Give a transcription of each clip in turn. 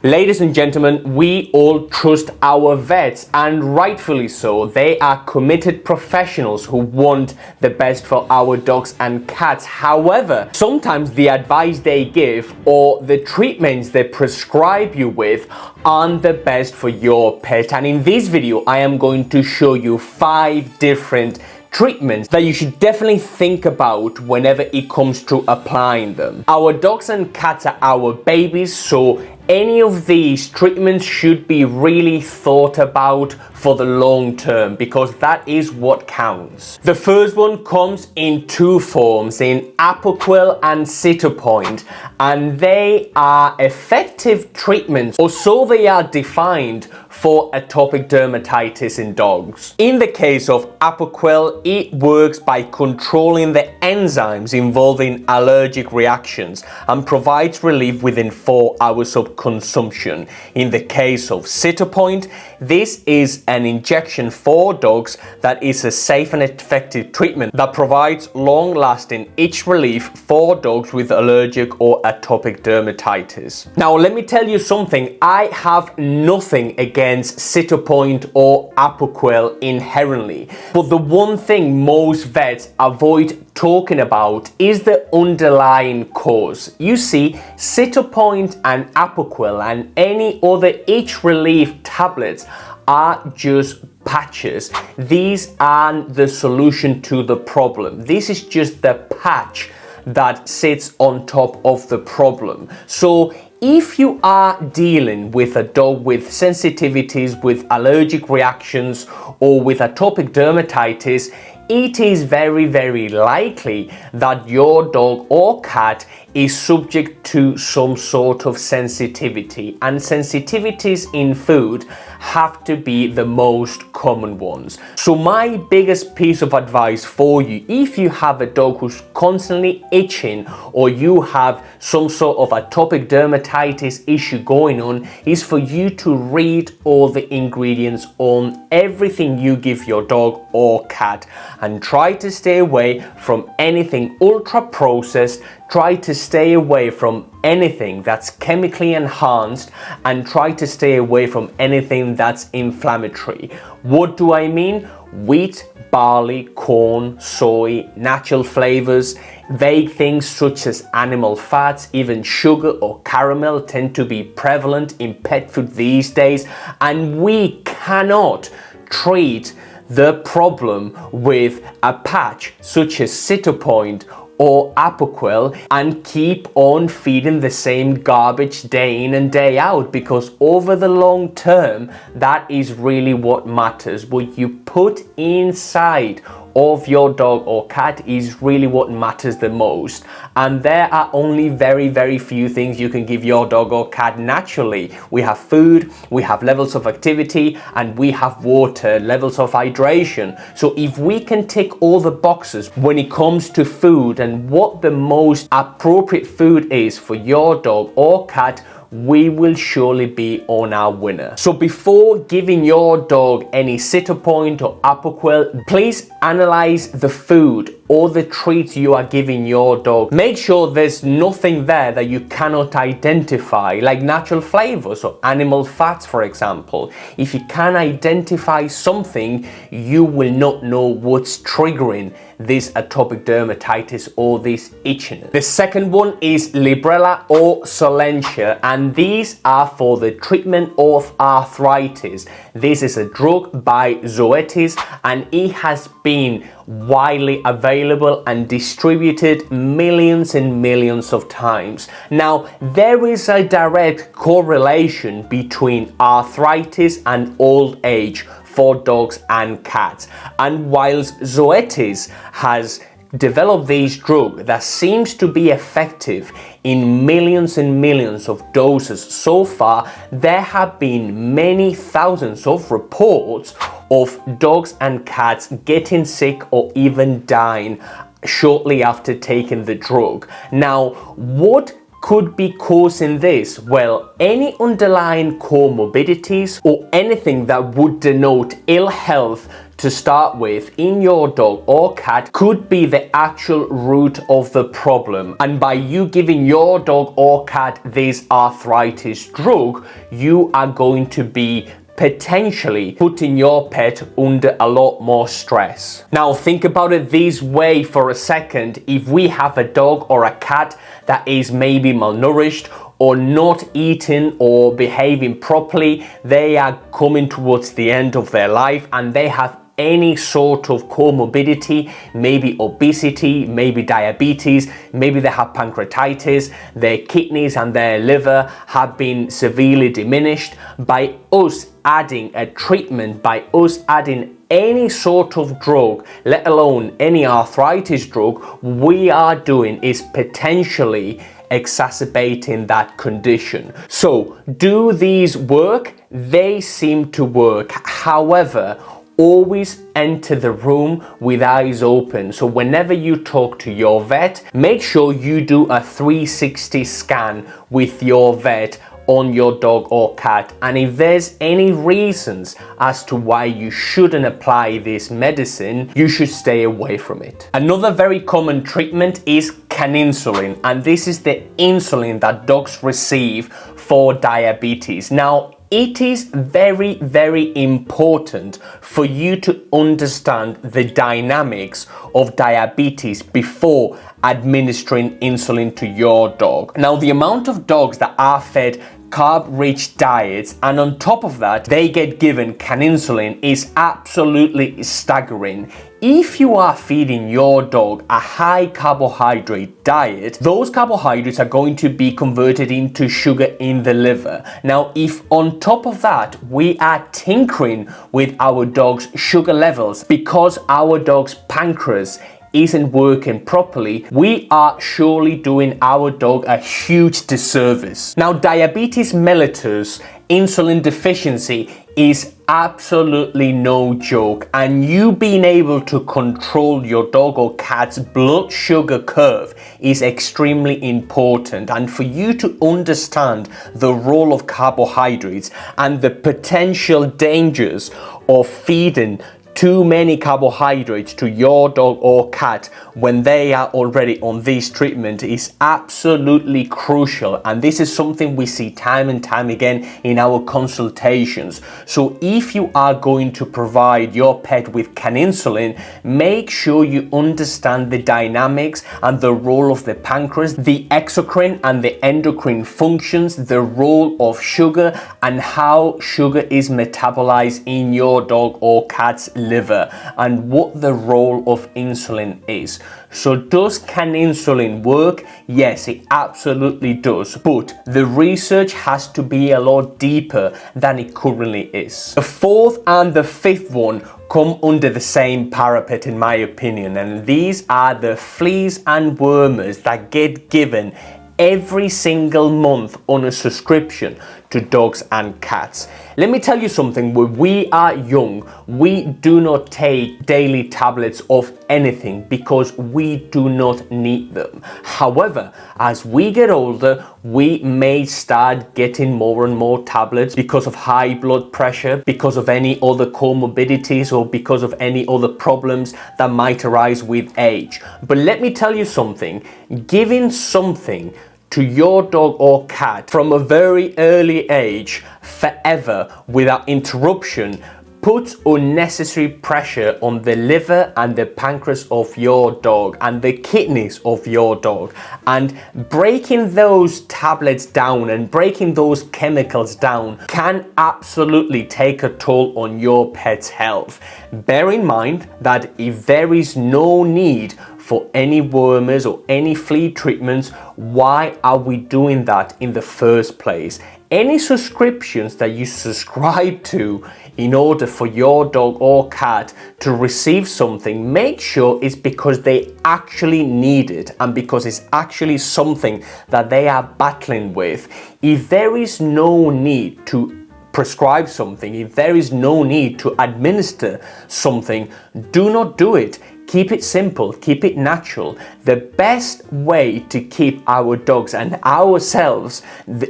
Ladies and gentlemen, we all trust our vets, and rightfully so. They are committed professionals who want the best for our dogs and cats. However, sometimes the advice they give or the treatments they prescribe you with aren't the best for your pet. And in this video, I am going to show you 5 different treatments that you should definitely think about whenever it comes to applying them. Our dogs and cats are our babies, so any of these treatments should be really thought about for the long term, because that is what counts. The first one comes in 2 forms, in Apoquel and Cytopoint, and they are effective treatments, or so they are defined, for atopic dermatitis in dogs. In the case of Apoquel, it works by controlling the enzymes involved in allergic reactions and provides relief within 4 hours of consumption. In the case of Cytopoint, this is an injection for dogs that is a safe and effective treatment that provides long-lasting itch relief for dogs with allergic or atopic dermatitis. Now, let me tell you something. I have nothing against Cytopoint or Apoquel inherently, but the one thing most vets avoid talking about is the underlying cause. You see, Cytopoint and Apoquel and any other itch relief tablets are just patches. These aren't the solution to the problem. This is just the patch that sits on top of the problem. So if you are dealing with a dog with sensitivities, with allergic reactions, or with atopic dermatitis, it is very likely that your dog or cat is subject to some sort of sensitivity, and sensitivities in food have to be the most common ones. So my biggest piece of advice for you, if you have a dog who's constantly itching or you have some sort of atopic dermatitis issue going on, is for you to read all the ingredients on everything you give your dog or cat, and try to stay away from anything ultra processed. Try to stay away from anything that's chemically enhanced, and try to stay away from anything that's inflammatory. What do I mean? Wheat, barley, corn, soy, natural flavors, vague things such as animal fats, even sugar or caramel tend to be prevalent in pet food these days, and we cannot treat the problem with a patch such as Cytopoint or Apoquel and keep on feeding the same garbage day in and day out, because over the long term, that is really what matters. What you put inside of your dog or cat is really what matters the most, and there are only very few things you can give your dog or cat naturally. We have food, we have levels of activity, and we have water, levels of hydration. So if we can tick all the boxes when it comes to food and what the most appropriate food is for your dog or cat, we will surely be on our winner. So before giving your dog any Cytopoint or Apoquel, please analyze the food or the treats you are giving your dog. Make sure there's nothing there that you cannot identify, like natural flavors or animal fats, for example. If you can identify something, you will not know what's triggering this atopic dermatitis or this itching. The second one is Librela or Solensia, and these are for the treatment of arthritis. This is a drug by Zoetis, and it has been widely available and distributed millions and millions of times. Now, there is a direct correlation between arthritis and old age for dogs and cats, and whilst Zoetis has developed this drug that seems to be effective in millions and millions of doses so far, there have been many thousands of reports of dogs and cats getting sick or even dying shortly after taking the drug. Now, what could be causing this? Well, any underlying comorbidities or anything that would denote ill health to start with in your dog or cat could be the actual root of the problem. And by you giving your dog or cat this arthritis drug, you are going to be potentially putting your pet under a lot more stress. Now think about it this way for a second. If we have a dog or a cat that is maybe malnourished or not eating or behaving properly, they are coming towards the end of their life and they have any sort of comorbidity, maybe obesity, maybe diabetes, maybe they have pancreatitis, their kidneys and their liver have been severely diminished. By us adding a treatment, by us adding any sort of drug, let alone any arthritis drug, we are doing is potentially exacerbating that condition. So do these work? They seem to work. However, always enter the room with eyes open. So whenever you talk to your vet, make sure you do a 360 scan with your vet on your dog or cat, and if there's any reasons as to why you shouldn't apply this medicine, you should stay away from it. Another very common treatment is caninsulin, and this is the insulin that dogs receive for diabetes. Now, it is very, very important for you to understand the dynamics of diabetes before administering insulin to your dog. Now, the amount of dogs that are fed carb-rich diets and on top of that they get given caninsulin is absolutely staggering. If you are feeding your dog a high carbohydrate diet, those carbohydrates are going to be converted into sugar in the liver. Now, if on top of that we are tinkering with our dog's sugar levels because our dog's pancreas isn't working properly, we are surely doing our dog a huge disservice. Now, diabetes mellitus, insulin deficiency, is absolutely no joke, and you being able to control your dog or cat's blood sugar curve is extremely important. And for you to understand the role of carbohydrates and the potential dangers of feeding too many carbohydrates to your dog or cat when they are already on this treatment is absolutely crucial, and this is something we see time and time again in our consultations. So if you are going to provide your pet with caninsulin, make sure you understand the dynamics and the role of the pancreas, the exocrine and the endocrine functions, the role of sugar and how sugar is metabolized in your dog or cat's liver, and what the role of insulin is. So does caninsulin work? Yes, it absolutely does, but the research has to be a lot deeper than it currently is. The fourth and the fifth one come under the same parapet in my opinion, and these are the fleas and wormers that get given every single month on a subscription to dogs and cats. Let me tell you something, when we are young, we do not take daily tablets of anything because we do not need them. However, as we get older, we may start getting more and more tablets because of high blood pressure, because of any other comorbidities, or because of any other problems that might arise with age. But let me tell you something, giving something to your dog or cat from a very early age forever without interruption puts unnecessary pressure on the liver and the pancreas of your dog and the kidneys of your dog, and breaking those tablets down and breaking those chemicals down can absolutely take a toll on your pet's health. Bear in mind that if there is no need for any wormers or any flea treatments, why are we doing that in the first place? Any subscriptions that you subscribe to in order for your dog or cat to receive something, make sure it's because they actually need it and because it's actually something that they are battling with. If there is no need to prescribe something, if there is no need to administer something, do not do it. Keep it simple, keep it natural. The best way to keep our dogs and ourselves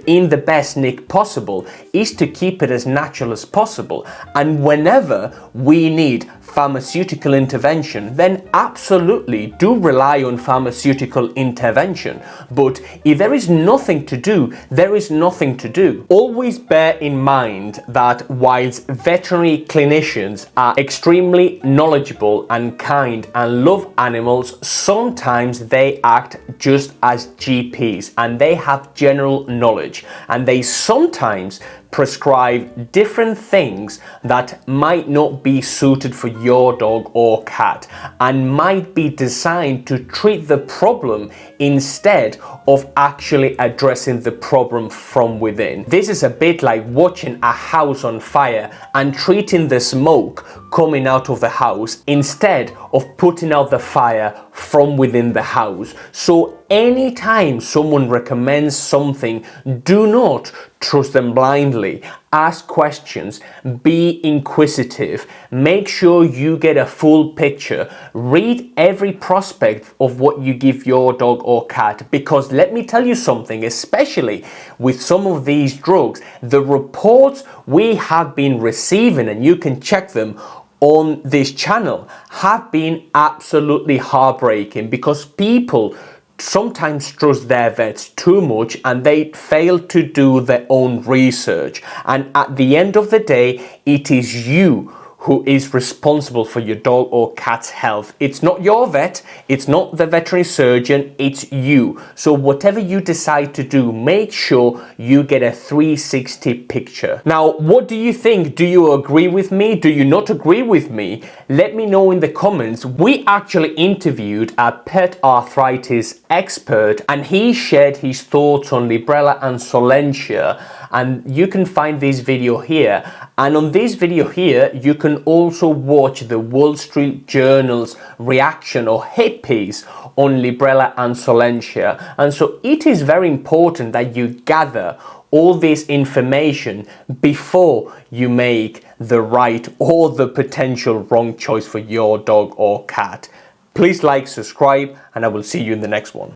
in the best nick possible is to keep it as natural as possible. And whenever we need pharmaceutical intervention, then absolutely do rely on pharmaceutical intervention. But if there is nothing to do, there is nothing to do. Always bear in mind that whilst veterinary clinicians are extremely knowledgeable and kind and love animals, sometimes they act just as GPs and they have general knowledge, and they sometimes prescribe different things that might not be suited for your dog or cat and might be designed to treat the problem instead of actually addressing the problem from within. This is a bit like watching a house on fire and treating the smoke coming out of the house instead of putting out the fire from within the house. So anytime someone recommends something, do not trust them blindly. Ask questions, be inquisitive, make sure you get a full picture, read every prospect of what you give your dog or cat, because let me tell you something, especially with some of these drugs, the reports we have been receiving, and you can check them on this channel, have been absolutely heartbreaking, because people sometimes trust their vets too much and they fail to do their own research. And at the end of the day, it is you who is responsible for your dog or cat's health. It's not your vet, it's not the veterinary surgeon, it's you. So whatever you decide to do, make sure you get a 360 picture. Now, what do you think? Do you agree with me? Do you not agree with me? Let me know in the comments. We actually interviewed a pet arthritis expert and he shared his thoughts on Librela and Solensia, and you can find this video here. And on this video here, you can also watch the Wall Street Journal's reaction or hit piece on Librela and Solensia. And so it is very important that you gather all this information before you make the right or the potential wrong choice for your dog or cat. Please like, subscribe, and I will see you in the next one.